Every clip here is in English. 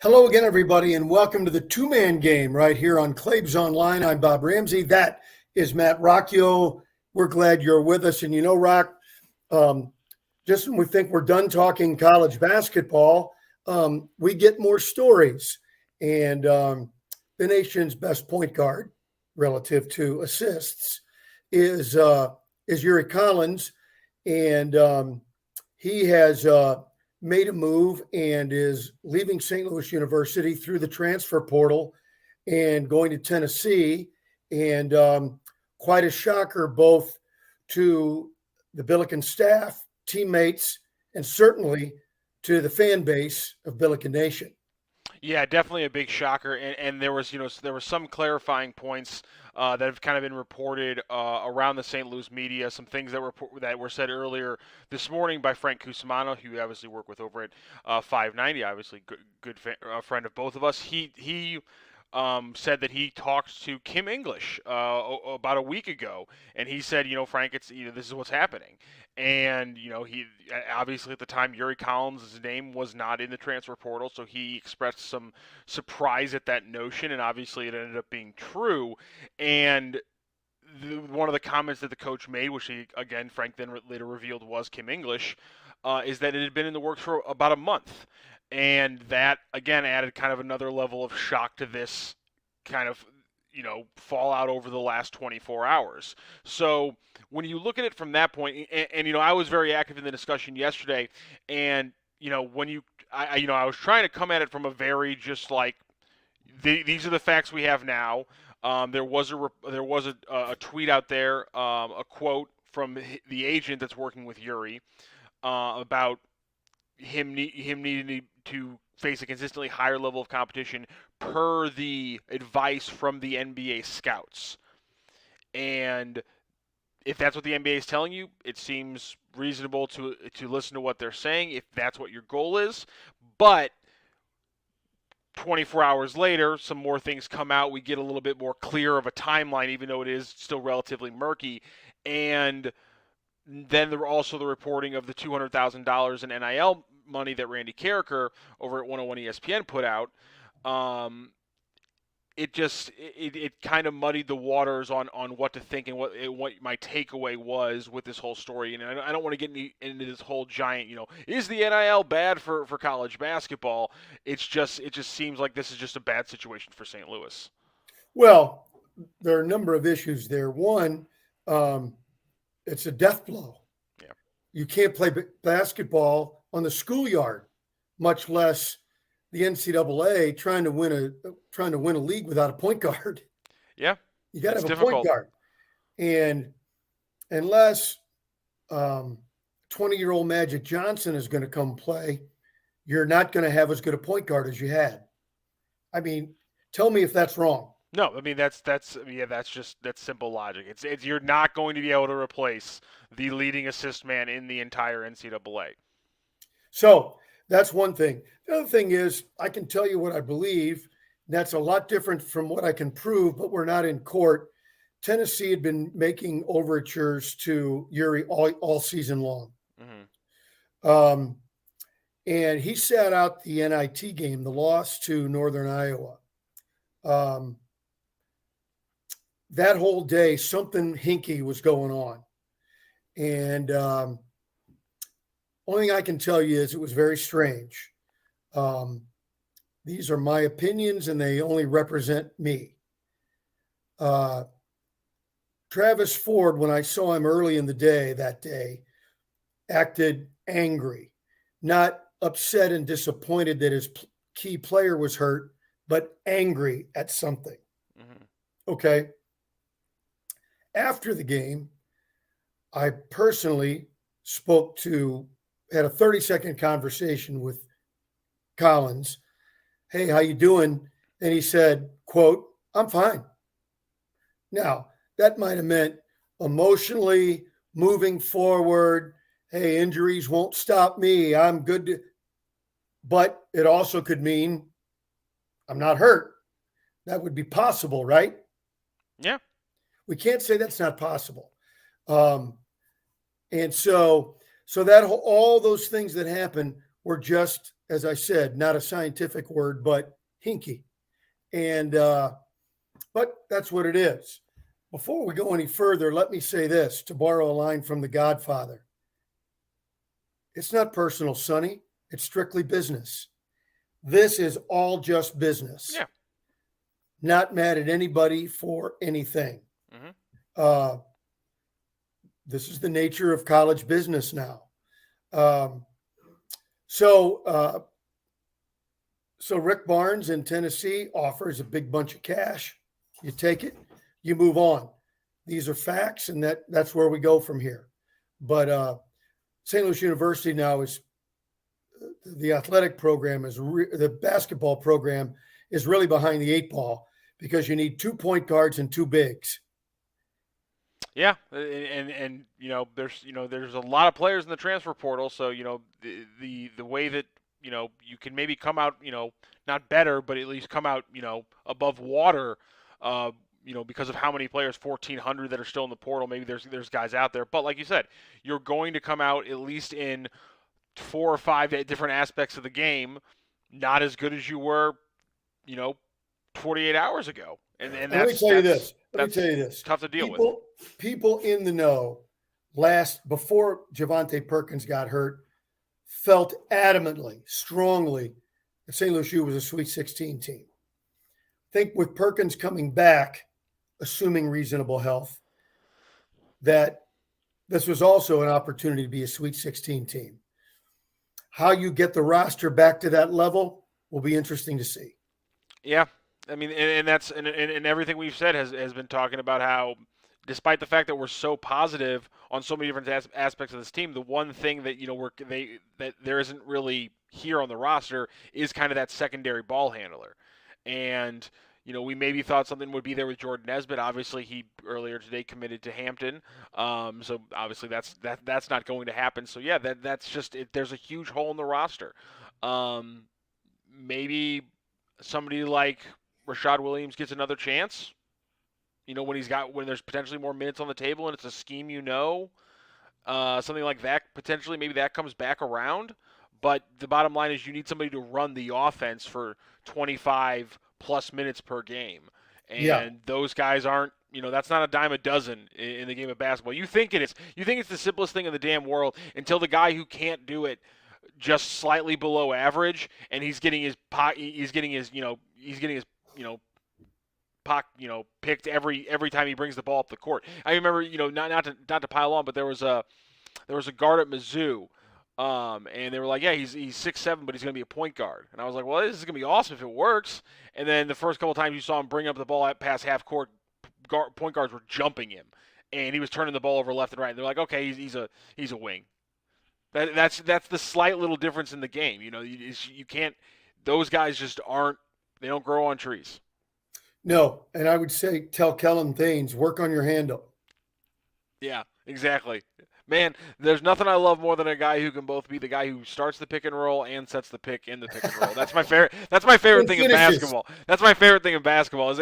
Hello again, everybody, and welcome to the two-man game right here on Claves Online. I'm Bob Ramsey. That is Matt Rocchio. We're glad you're with us. And Rock, just when we think we're done talking college basketball, we get more stories. And the nation's best point guard relative to assists is Yuri Collins, and he has made a move and is leaving St. Louis University through the transfer portal and going to Tennessee. And quite a shocker both to the Billiken staff, teammates, and certainly to the fan base of Billiken Nation. Yeah, definitely a big shocker, and there was there were some clarifying points that have kind of been reported around the St. Louis media. Some things that were said earlier this morning by Frank Cusimano, who you obviously work with over at 590, obviously friend of both of us. He said that he talked to Kim English about a week ago, and he said, Frank, it's this is what's happening, and he obviously at the time Yuri Collins' name was not in the transfer portal, so he expressed some surprise at that notion, and obviously it ended up being true, and. One of the comments that the coach made, which Frank then later revealed was Kim English, is that it had been in the works for about a month. And that, again, added kind of another level of shock to this kind of, fallout over the last 24 hours. So when you look at it from that point, and I was very active in the discussion yesterday, and, I was trying to come at it from a very just like, these are the facts we have now. There was a tweet out there, a quote from the agent that's working with Yuri about him needing to face a consistently higher level of competition per the advice from the NBA scouts. And if that's what the NBA is telling you, it seems reasonable to listen to what they're saying if that's what your goal is. But 24 hours later, some more things come out. We get a little bit more clear of a timeline, even though it is still relatively murky. And then there were also the reporting of the $200,000 in NIL money that Randy Carricker over at 101 ESPN put out. It kind of muddied the waters on what to think and what my takeaway was with this whole story. And I don't want to get into this whole giant, is the NIL bad for college basketball? It just seems like this is just a bad situation for St. Louis. Well, there are a number of issues there. One, it's a death blow. Yeah. You can't play basketball on the schoolyard, much less the NCAA trying to win a league without a point guard. Yeah, you got to have a difficult. point guard, and unless 20-year-old Magic Johnson is going to come play, you're not going to have as good a point guard as you had. I mean, tell me if that's wrong. No, I mean that's simple logic. It's you're not going to be able to replace the leading assist man in the entire NCAA. So that's one thing. The other thing is I can tell you what I believe. That's a lot different from what I can prove, but we're not in court. Tennessee had been making overtures to Yuri all season long. Mm-hmm. And he sat out the NIT game, the loss to Northern Iowa. That whole day, something hinky was going on. And only thing I can tell you is it was very strange. These are my opinions, and they only represent me. Travis Ford, when I saw him early in the day that day, acted angry, not upset and disappointed that his key player was hurt, but angry at something. Mm-hmm. Okay. After the game, I personally had a 30-second conversation with Collins. Hey, how you doing? And he said, quote, I'm fine. Now, that might have meant emotionally moving forward. Hey, injuries won't stop me. I'm good. But it also could mean I'm not hurt. That would be possible, right? Yeah. We can't say that's not possible. And so that all those things that happened were just as I said, not a scientific word, but hinky. And but that's what it is. Before we go any further, let me say this, to borrow a line from The Godfather. It's not personal, Sonny. It's strictly business. This is all just business. Yeah. Not mad at anybody for anything. This is the nature of college business now. So Rick Barnes in Tennessee offers a big bunch of cash. You take it, you move on. These are facts, and that's where we go from here. But St. Louis University now is the athletic program the basketball program is really behind the eight ball because you need 2 point guards and 2 bigs. Yeah, and there's a lot of players in the transfer portal, so the way that you can maybe come out not better, but at least come out above water, because of how many players, 1,400 that are still in the portal. Maybe there's guys out there, but like you said, you're going to come out at least in 4 or 5 different aspects of the game, not as good as you were, 48 hours ago. And that's, let me tell you this. Tough to deal with. People in the know before Javonte Perkins got hurt felt adamantly, strongly that St. Louis U was a Sweet 16 team. I think with Perkins coming back, assuming reasonable health, that this was also an opportunity to be a Sweet 16 team. How you get the roster back to that level will be interesting to see. Yeah. I mean, and that's and everything we've said has been talking about how, despite the fact that we're so positive on so many different aspects of this team, the one thing that that there isn't really here on the roster is kind of that secondary ball handler. And we maybe thought something would be there with Jordan Nesbitt. Obviously, he earlier today committed to Hampton, so obviously that's not going to happen. So yeah, that's just it. There's a huge hole in the roster. Maybe somebody like Rashad Williams gets another chance, when there's potentially more minutes on the table and it's a scheme, something like that, potentially maybe that comes back around. But the bottom line is you need somebody to run the offense for 25 plus minutes per game. And those guys aren't, that's not a dime a dozen in the game of basketball. You think it is. You think it's the simplest thing in the damn world until the guy who can't do it just slightly below average, and he's getting his picked every time he brings the ball up the court. I remember, not to pile on, but there was a guard at Mizzou, and they were like, yeah, he's 6'7", but he's going to be a point guard. And I was like, well, this is going to be awesome if it works. And then the first couple of times you saw him bring up the ball past half court, point guards were jumping him, and he was turning the ball over left and right. And they're like, okay, he's a wing. That's the slight little difference in the game. You can't. Those guys just aren't. They don't grow on trees. No, and I would say tell Kellen Thanes, work on your handle. Yeah, exactly. Man, there's nothing I love more than a guy who can both be the guy who starts the pick and roll and sets the pick in the pick and roll. That's my favorite. That's my favorite thing in basketball. That's my favorite thing in basketball is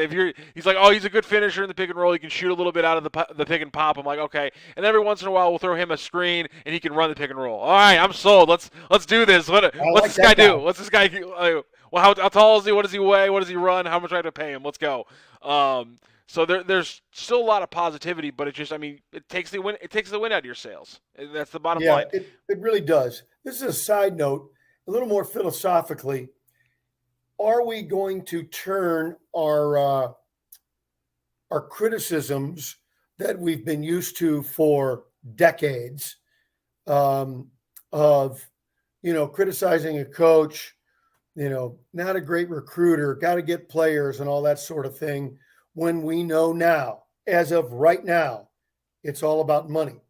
he's like, oh, he's a good finisher in the pick and roll. He can shoot a little bit out of the pick and pop. I'm like, okay. And every once in a while we'll throw him a screen and he can run the pick and roll. All right, I'm sold. Let's do this. What's this guy do? What's this guy? Well, how tall is he? What does he weigh? What does he run? How much do I have to pay him? Let's go. So there's still a lot of positivity, but it takes the wind out of your sails. That's the bottom line. Yeah, it really does. This is a side note, a little more philosophically. Are we going to turn our criticisms that we've been used to for decades of criticizing a coach, not a great recruiter, got to get players and all that sort of thing, when we know now, as of right now, it's all about money.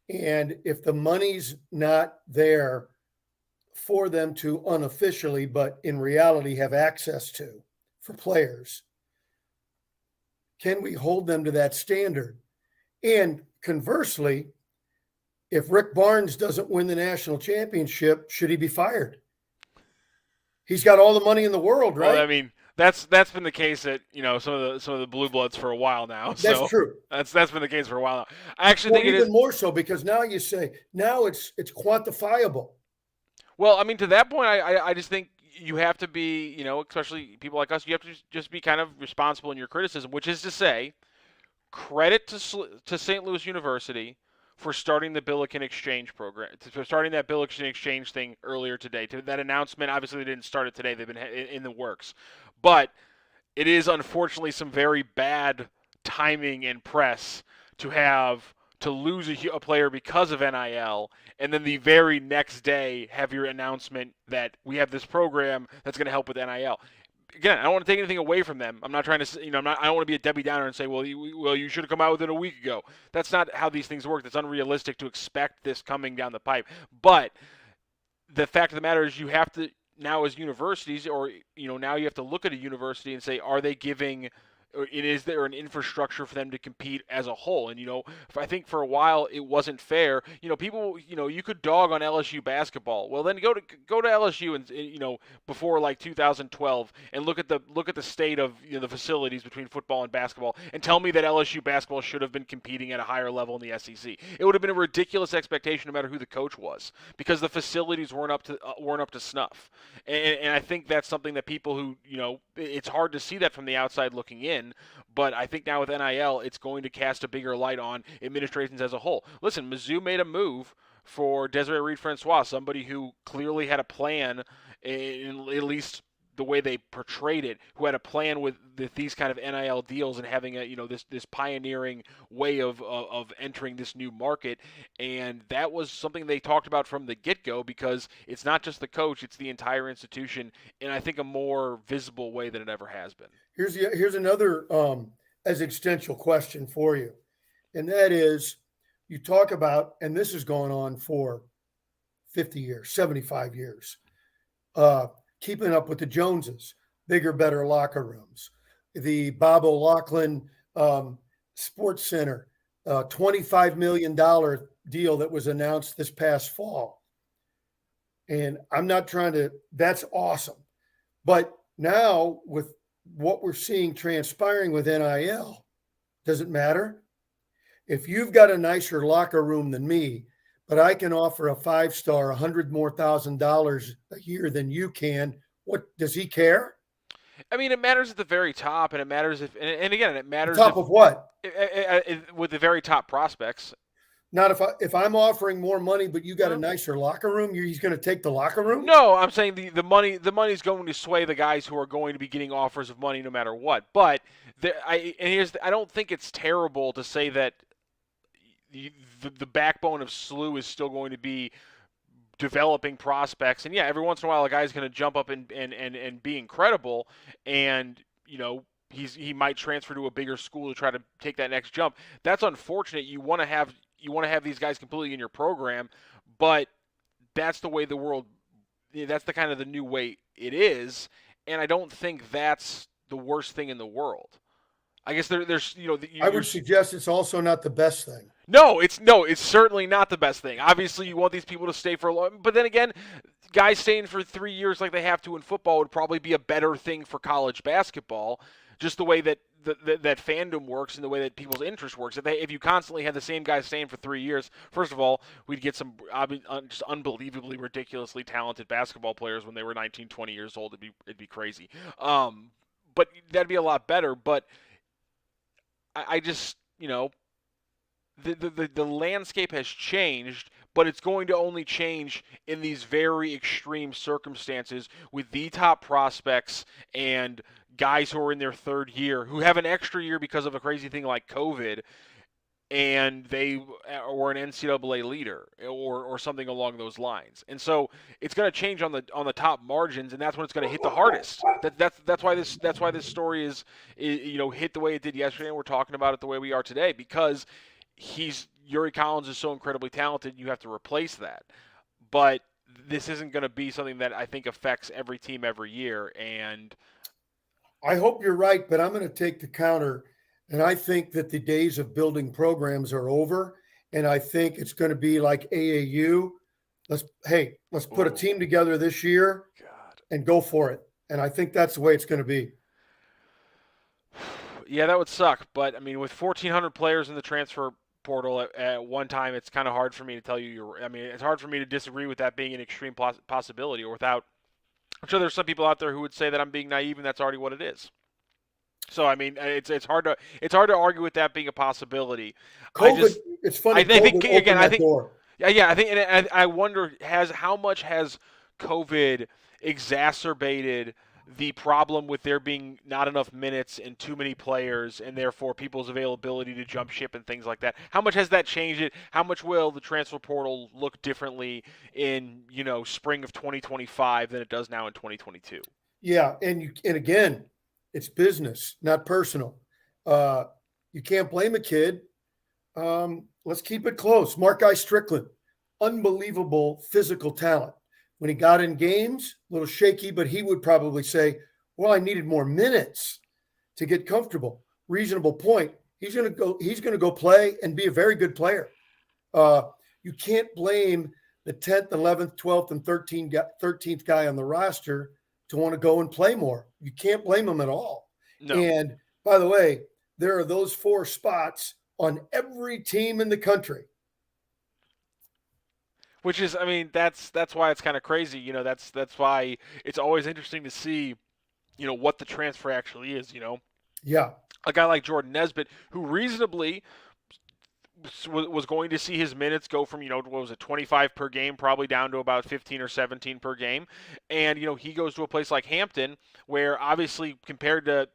And if the money's not there for them to unofficially, but in reality have access to for players, can we hold them to that standard? And conversely, if Rick Barnes doesn't win the national championship, should he be fired? He's got all the money in the world, right? Well, that's been the case at some of the blue bloods for a while now. That's true. That's been the case for a while now. I actually think it is more so because now you say it's quantifiable. Well, I mean, to that point, I just think you have to be, especially people like us, you have to just be kind of responsible in your criticism, which is to say, credit to St. Louis University for starting the Billiken Exchange program, for starting that Billiken Exchange thing earlier today. To that announcement, obviously they didn't start it today; they've been in the works, but it is unfortunately some very bad timing and press to have to lose a player because of NIL, and then the very next day have your announcement that we have this program that's going to help with NIL. Again, I don't want to take anything away from them. I'm not trying to, I don't want to be a Debbie Downer and say, well, you should have come out with it a week ago. That's not how these things work. It's unrealistic to expect this coming down the pipe. But the fact of the matter is, you have to now, as universities, or now you have to look at a university and say, are they giving? Or is there an infrastructure for them to compete as a whole? And I think for a while it wasn't fair. People, you could dog on LSU basketball. Well, then go to LSU and before like 2012 and look at the state of the facilities between football and basketball, and tell me that LSU basketball should have been competing at a higher level in the SEC. It would have been a ridiculous expectation no matter who the coach was, because the facilities weren't up to snuff. And I think that's something that people who it's hard to see that from the outside looking in. But I think now with NIL, it's going to cast a bigger light on administrations as a whole. Listen, Mizzou made a move for Desiree Reed-Francois, somebody who clearly had a plan, in at least the way they portrayed it, who had a plan with these kind of NIL deals and having this pioneering way of entering this new market. And that was something they talked about from the get-go, because it's not just the coach, it's the entire institution, in I think a more visible way than it ever has been. Here's another existential question for you, and that is, you talk about, and this has gone on for 50 years, 75 years, keeping up with the Joneses, bigger, better locker rooms, the Bob O'Loughlin Sports Center, $25 million deal that was announced this past fall. And I'm not trying to, that's awesome. But now with what we're seeing transpiring with NIL, does it matter? If you've got a nicer locker room than me, but I can offer a 5-star $100,000 more a year than you can, what does he care? I mean, it matters at the very top, and it matters and again, it matters top of what? With the very top prospects. Not if I'm offering more money, but you got a nicer locker room, he's going to take the locker room? No, I'm saying the money's going to sway the guys who are going to be getting offers of money no matter what. But I don't think it's terrible to say that the backbone of SLU is still going to be developing prospects. And yeah, every once in a while a guy's going to jump up and be incredible, and he might transfer to a bigger school to try to take that next jump. That's unfortunate. You want to have these guys completely in your program, but that's the way the world, that's the kind of the new way it is, and I don't think that's the worst thing in the world. I guess there's I would suggest it's also not the best thing. No, it's certainly not the best thing. Obviously, you want these people to stay for a long, but then again, guys staying for 3 years like they have to in football would probably be a better thing for college basketball. Just the way that that fandom works and the way that people's interest works. If you constantly had the same guys staying for 3 years, first of all, we'd get some just unbelievably, ridiculously talented basketball players when they were 19, 20 years old. It'd be crazy. But that'd be a lot better. But I just, the landscape has changed, but it's going to only change in these very extreme circumstances with the top prospects and guys who are in their third year, who have an extra year because of a crazy thing like COVID, and they were an NCAA leader or something along those lines. And so it's going to change on the top margins, and that's when it's going to hit the hardest. That's why this story is hit the way it did yesterday, and we're talking about it the way we are today, because Yuri Collins is so incredibly talented. You have to replace that, but this isn't going to be something that I think affects every team every year. And I hope you're right, but I'm going to take the counter, and I think that the days of building programs are over, and I think it's going to be like AAU. Let's put a team together this year and go for it. And I think that's the way it's going to be. Yeah, that would suck, but I mean, with 1,400 players in the transfer portal at one time, it's kind of hard for me to tell you. It's hard for me to disagree with that being an extreme possibility. Or without, I'm sure there's some people out there who would say that I'm being naive, and that's already what it is. So I mean, it's hard to argue with that being a possibility. COVID. It's funny. I think COVID opened that door. Yeah, I think, and I wonder how much has COVID exacerbated the problem with there being not enough minutes and too many players, and therefore people's availability to jump ship and things like that. How much has that changed it? How much will the transfer portal look differently in spring of 2025 than it does now in 2022? Yeah, and again, it's business, not personal. You can't blame a kid. Let's keep it close. Mark-I Strickland, unbelievable physical talent. When he got in games, a little shaky, but he would probably say, well, I needed more minutes to get comfortable. Reasonable point. He's going to go play and be a very good player. You can't blame the 10th, 11th, 12th, and 13th guy on the roster to want to go and play more. You can't blame him at all. No. And by the way, there are those 4 spots on every team in the country. Which is, that's why it's kind of crazy. That's why it's always interesting to see, what the transfer actually is. Yeah, a guy like Jordan Nesbitt, who reasonably was going to see his minutes go from, 25 per game, probably down to about 15 or 17 per game. And, he goes to a place like Hampton, where obviously compared to,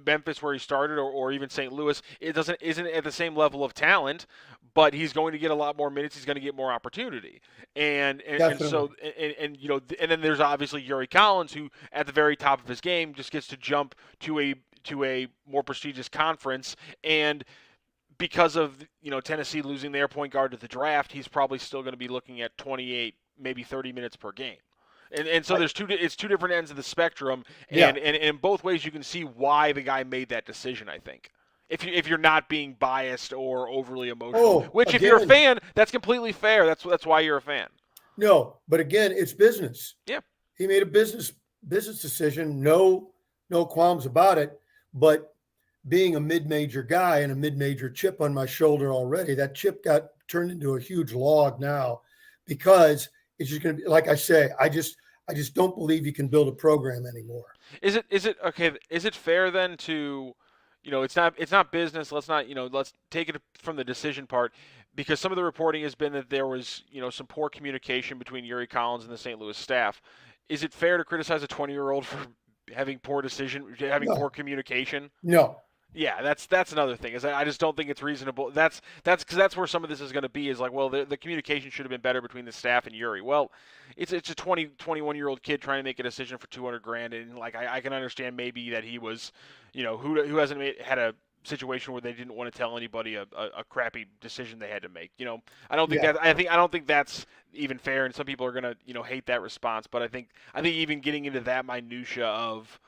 Memphis where he started or even St. Louis, isn't at the same level of talent, but he's going to get a lot more minutes. He's going to get more opportunity. And so, and then there's obviously Yuri Collins, who at the very top of his game just gets to jump to a more prestigious conference. And because of Tennessee losing their point guard to the draft, he's probably still going to be looking at 28, maybe 30 minutes per game. And so it's two different ends of the spectrum, and in both ways you can see why the guy made that decision, I think. If you're not being biased or overly emotional, which again, if you're a fan, that's completely fair. That's why you're a fan. No, but again, it's business. Yeah. He made a business decision, no qualms about it, but being a mid-major guy and a mid-major chip on my shoulder already, that chip got turned into a huge log now because it's just going to be, like I say, I just don't believe you can build a program anymore. Is it okay? Is it fair then to, it's not business. Let's take it from the decision part, because some of the reporting has been that there was, some poor communication between Yuri Collins and the St. Louis staff. Is it fair to criticize a 20-year-old for having poor communication? No. Yeah, that's another thing. Is I just don't think it's reasonable. That's because that's where some of this is going to be. Is like, well, the communication should have been better between the staff and Yuri. Well, it's a 21-year-old kid trying to make a decision for $200,000, and like I can understand maybe that he was, who hasn't had a situation where they didn't want to tell anybody a crappy decision they had to make. I don't think I don't think that's even fair, and some people are gonna hate that response. But I think even getting into that minutia of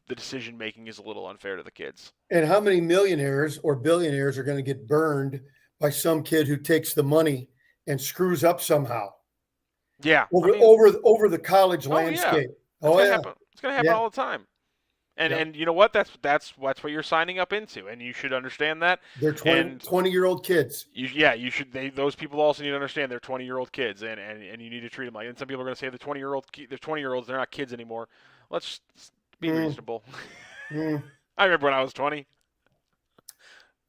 the decision making is a little unfair to the kids. And how many millionaires or billionaires are going to get burned by some kid who takes the money and screws up somehow? Yeah, over the college landscape. Yeah. It's going to happen all the time. And you know what? That's what you're signing up into, and you should understand that. They're 20-year-old kids. You should. Those people also need to understand they're 20-year-old kids, and you need to treat them like. And some people are going to say they're 20-year-olds. They're not kids anymore. Let's be reasonable. I remember when I was 20.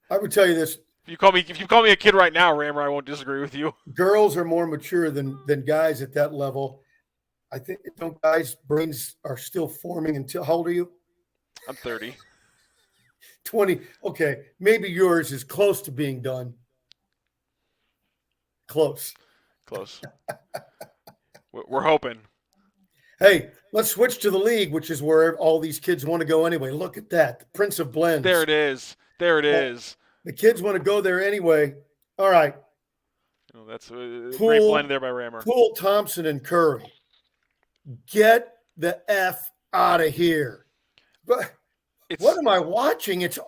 I would tell you this. If you call me a kid right now, Rammer, I won't disagree with you. Girls are more mature than guys at that level. I think guys' brains are still forming until, how old are you? I'm 30. 20. Okay. Maybe yours is close to being done. Close. We're hoping. Hey, let's switch to the league, which is where all these kids want to go anyway. Look at that. The Prince of Blends. There it is. The kids want to go there anyway. All right. That's a great blend there by Rammer. Poole, Thompson, and Curry. Get the F out of here. But what am I watching? It's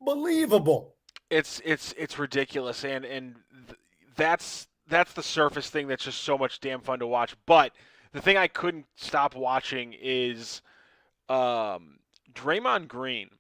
unbelievable. It's ridiculous, and that's the surface thing that's just so much damn fun to watch. But the thing I couldn't stop watching is Draymond Green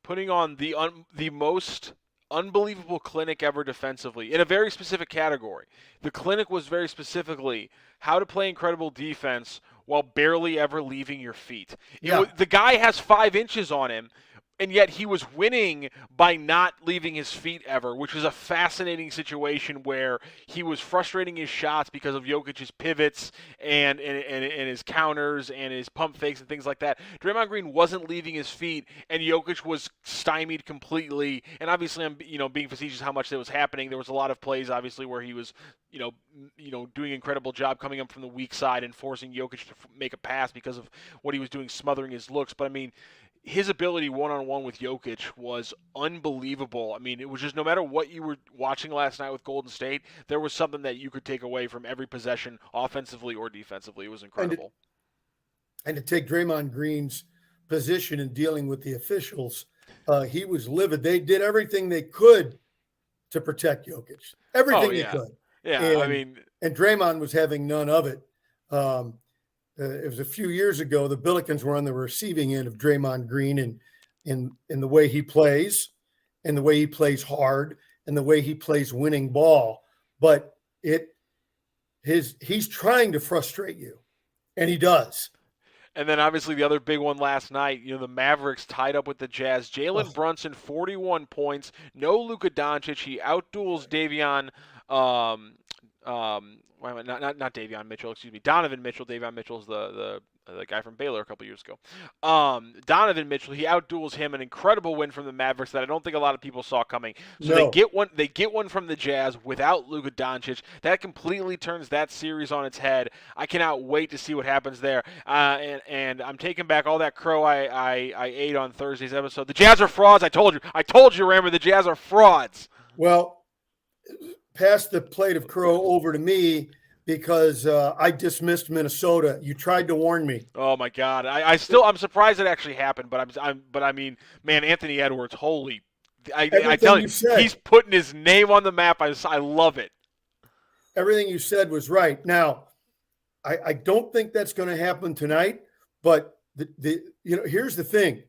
putting on the most unbelievable clinic ever defensively in a very specific category. The clinic was very specifically how to play incredible defense while barely ever leaving your feet. Yeah. The guy has 5 inches on him, and yet he was winning by not leaving his feet ever, which was a fascinating situation where he was frustrating his shots because of Jokic's pivots and his counters and his pump fakes and things like that. Draymond Green wasn't leaving his feet, and Jokic was stymied completely. And obviously, I'm being facetious how much that was happening. There was a lot of plays, obviously, where he was doing an incredible job coming up from the weak side and forcing Jokic to make a pass because of what he was doing, smothering his looks. But I mean, his ability one-on-one with Jokic was unbelievable. I mean, it was just no matter what you were watching last night with Golden State, there was something that you could take away from every possession, offensively or defensively. It was incredible. And to take Draymond Green's position in dealing with the officials, he was livid. They did everything they could to protect Jokic. Everything they could. Yeah, and Draymond was having none of it. It was a few years ago. The Billikens were on the receiving end of Draymond Green and in the way he plays, and the way he plays hard, and the way he plays winning ball. But he's trying to frustrate you, and he does. And then obviously the other big one last night, the Mavericks tied up with the Jazz. Jalen Brunson, 41 points. No Luka Doncic. He outduels Davion. Not Davion Mitchell, excuse me. Donovan Mitchell. Davion Mitchell is the guy from Baylor a couple years ago. Donovan Mitchell, he outduels him. An incredible win from the Mavericks that I don't think a lot of people saw coming. So No. they get one from the Jazz without Luka Doncic. That completely turns that series on its head. I cannot wait to see what happens there. And I'm taking back all that crow I ate on Thursday's episode. The Jazz are frauds. I told you, Rammer, the Jazz are frauds. Well, pass the plate of crow over to me because I dismissed Minnesota. You tried to warn me. Oh my God! I'm surprised it actually happened, but I mean, man, Anthony Edwards, holy! I tell you, he's putting his name on the map. I love it. Everything you said was right. Now, I don't think that's going to happen tonight. But here's the thing: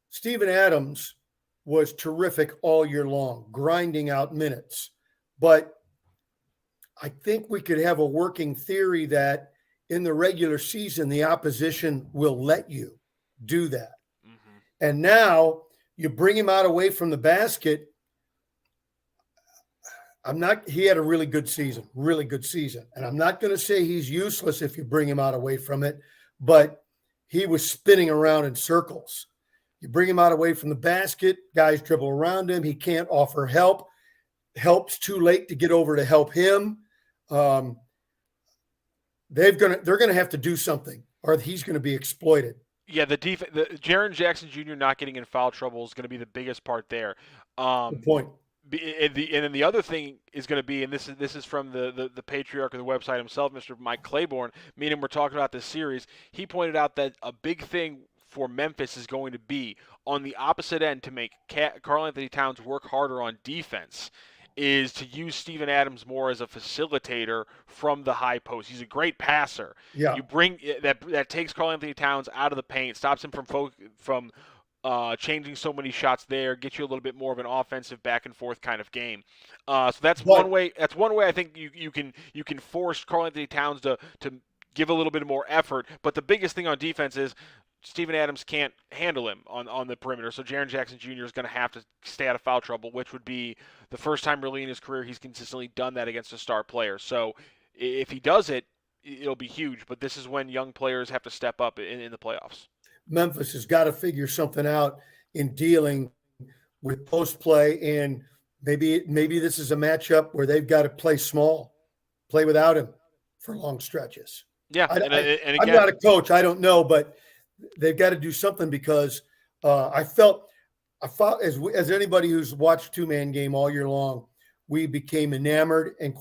Steven Adams was terrific all year long, grinding out minutes. But I think we could have a working theory that in the regular season, the opposition will let you do that. Mm-hmm. And now you bring him out away from the basket. He had a really good season. And I'm not going to say he's useless if you bring him out away from it, but he was spinning around in circles. You bring him out away from the basket, guys dribble around him. He can't offer help. Help's too late to get over to help him. They're going to have to do something, or he's going to be exploited. Yeah, the Jaren Jackson Jr. not getting in foul trouble is going to be the biggest part there. Good point. And then the other thing is going to be, and this is from the patriarch of the website himself, Mr. Mike Claiborne. Me and him were talking about this series. He pointed out that a big thing for Memphis is going to be on the opposite end to make Karl Anthony Towns work harder on defense, is to use Steven Adams more as a facilitator from the high post. He's a great passer. Yeah. You bring that takes Karl Anthony Towns out of the paint, stops him from changing so many shots there, gets you a little bit more of an offensive back and forth kind of game. So that's one way. That's one way I think you can force Karl Anthony Towns to give a little bit more effort. But the biggest thing on defense is Steven Adams can't handle him on the perimeter. So Jaren Jackson Jr. is going to have to stay out of foul trouble, which would be the first time really in his career he's consistently done that against a star player. So if he does it, it'll be huge. But this is when young players have to step up in the playoffs. Memphis has got to figure something out in dealing with post play, and maybe this is a matchup where they've got to play small, play without him for long stretches. Yeah, and again, I'm not a coach. I don't know, but they've got to do something because I felt as anybody who's watched two-man game all year long, we became enamored and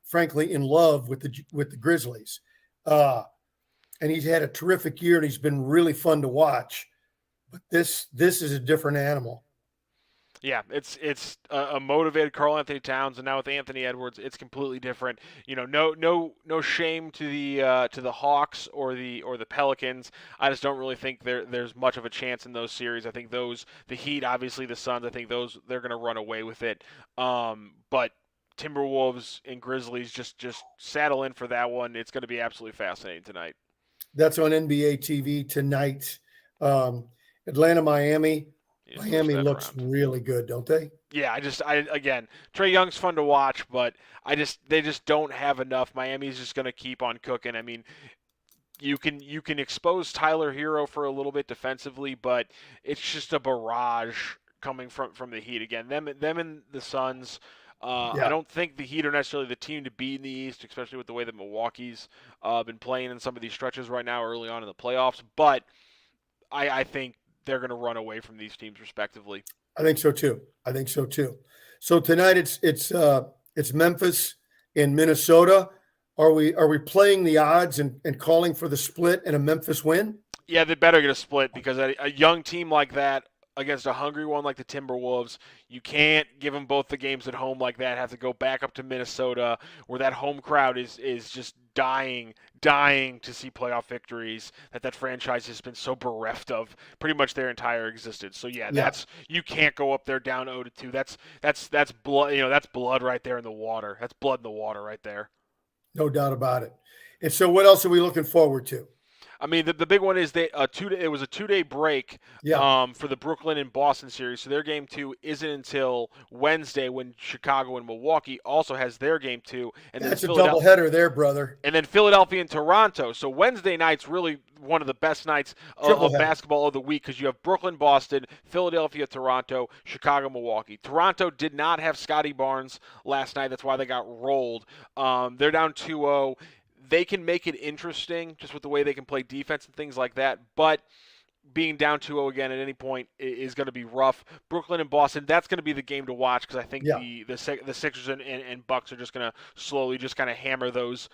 frankly in love with the Grizzlies. And he's had a terrific year, and he's been really fun to watch. But this is a different animal. Yeah, it's a motivated Karl Anthony Towns, and now with Anthony Edwards, it's completely different. No shame to the Hawks or the Pelicans. I just don't really think there's much of a chance in those series. I think the Heat, obviously the Suns, I think those they're going to run away with it. But Timberwolves and Grizzlies just saddle in for that one. It's going to be absolutely fascinating tonight. That's on NBA TV tonight. Atlanta, Miami. Miami looks really good, don't they? Yeah, again, Trae Young's fun to watch, but they just don't have enough. Miami's just going to keep on cooking. I mean, you can expose Tyler Hero for a little bit defensively, but it's just a barrage coming from the Heat again. Them and the Suns. I don't think the Heat are necessarily the team to beat in the East, especially with the way that Milwaukee's been playing in some of these stretches right now early on in the playoffs. But I think they're going to run away from these teams respectively. I think so too. So tonight it's Memphis in Minnesota. Are we playing the odds and calling for the split and a Memphis win? Yeah, they better get a split because a young team like that against a hungry one like the Timberwolves, you can't give them both the games at home like that. Have to go back up to Minnesota where that home crowd is just dying to see playoff victories that franchise has been so bereft of pretty much their entire existence. So that's you can't go up there down 0-2. That's blood. That's blood right there in the water. That's blood in the water right there. No doubt about it. And so, what else are we looking forward to? I mean, the big one is it was a 2-day break for the Brooklyn and Boston series. So their game 2 isn't until Wednesday when Chicago and Milwaukee also has their game 2. And that's a doubleheader there, brother. And then Philadelphia and Toronto. So Wednesday night's really one of the best nights of basketball of the week because you have Brooklyn, Boston, Philadelphia, Toronto, Chicago, Milwaukee. Toronto did not have Scotty Barnes last night. That's why they got rolled. They're down 2-0. They can make it interesting just with the way they can play defense and things like that, but being down 2-0 again at any point is going to be rough. Brooklyn and Boston, that's going to be the game to watch because I think the Sixers and Bucks are just going to slowly just kind of hammer those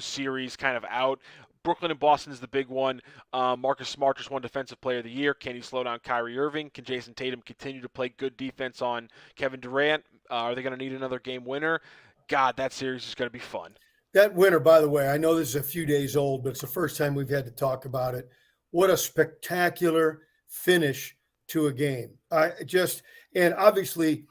series kind of out. Brooklyn and Boston is the big one. Marcus Smart just won Defensive Player of the Year. Can he slow down Kyrie Irving? Can Jason Tatum continue to play good defense on Kevin Durant? Are they going to need another game winner? God, that series is going to be fun. That winner, by the way, I know this is a few days old, but it's the first time we've had to talk about it. What a spectacular finish to a game. And obviously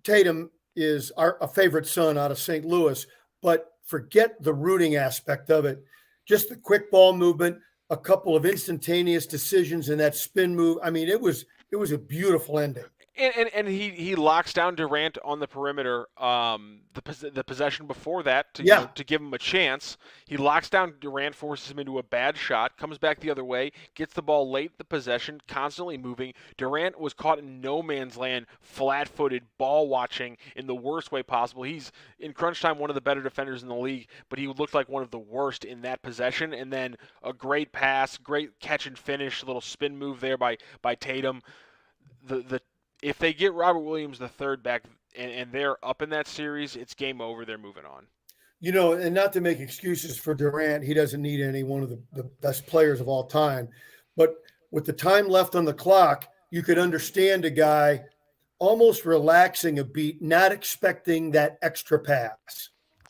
Tatum is a favorite son out of St. Louis, but forget the rooting aspect of it. Just the quick ball movement, a couple of instantaneous decisions in that spin move. I mean, it was a beautiful ending. And he locks down Durant on the perimeter. The possession before that to give him a chance. He locks down Durant, forces him into a bad shot, comes back the other way, gets the ball late in the possession, constantly moving. Durant was caught in no man's land, flat-footed, ball watching in the worst way possible. He's in crunch time one of the better defenders in the league, but he looked like one of the worst in that possession. And then a great pass, great catch and finish, little spin move there by Tatum. If they get Robert Williams III back and they're up in that series, it's game over. They're moving on. And not to make excuses for Durant, he doesn't need any one of the best players of all time. But with the time left on the clock, you could understand a guy almost relaxing a beat, not expecting that extra pass.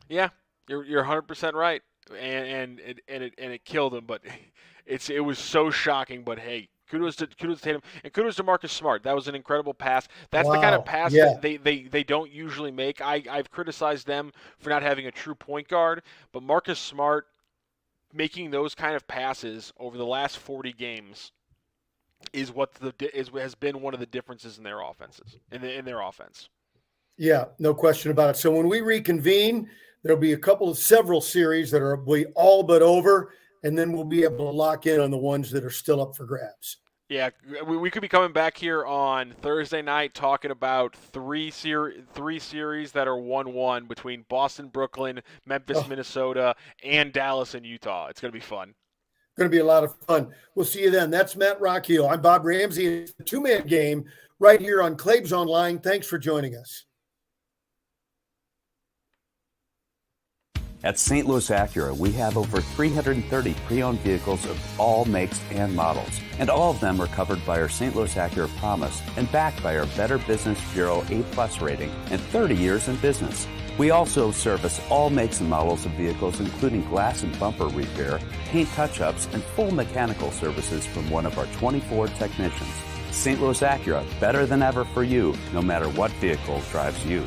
Yeah, you're 100% right, and it killed him. But it was so shocking. But hey. Kudos to Tatum and kudos to Marcus Smart. That was an incredible pass. That's the kind of pass that they don't usually make. I've criticized them for not having a true point guard, but Marcus Smart making those kind of passes over the last 40 games is has been one of the differences in their offenses in their offense. Yeah, no question about it. So when we reconvene, there'll be several series that will be all but over. And then we'll be able to lock in on the ones that are still up for grabs. Yeah, we could be coming back here on Thursday night talking about three series that are 1-1 between Boston, Brooklyn, Memphis, Minnesota, and Dallas and Utah. It's going to be fun. Going to be a lot of fun. We'll see you then. That's Matt Rocc. I'm Bob Ramsey. It's the two-man game right here on Claibs Online. Thanks for joining us. At St. Louis Acura, we have over 330 pre-owned vehicles of all makes and models, and all of them are covered by our St. Louis Acura Promise and backed by our Better Business Bureau A+ rating and 30 years in business. We also service all makes and models of vehicles, including glass and bumper repair, paint touch-ups, and full mechanical services from one of our 24 technicians. St. Louis Acura, better than ever for you, no matter what vehicle drives you.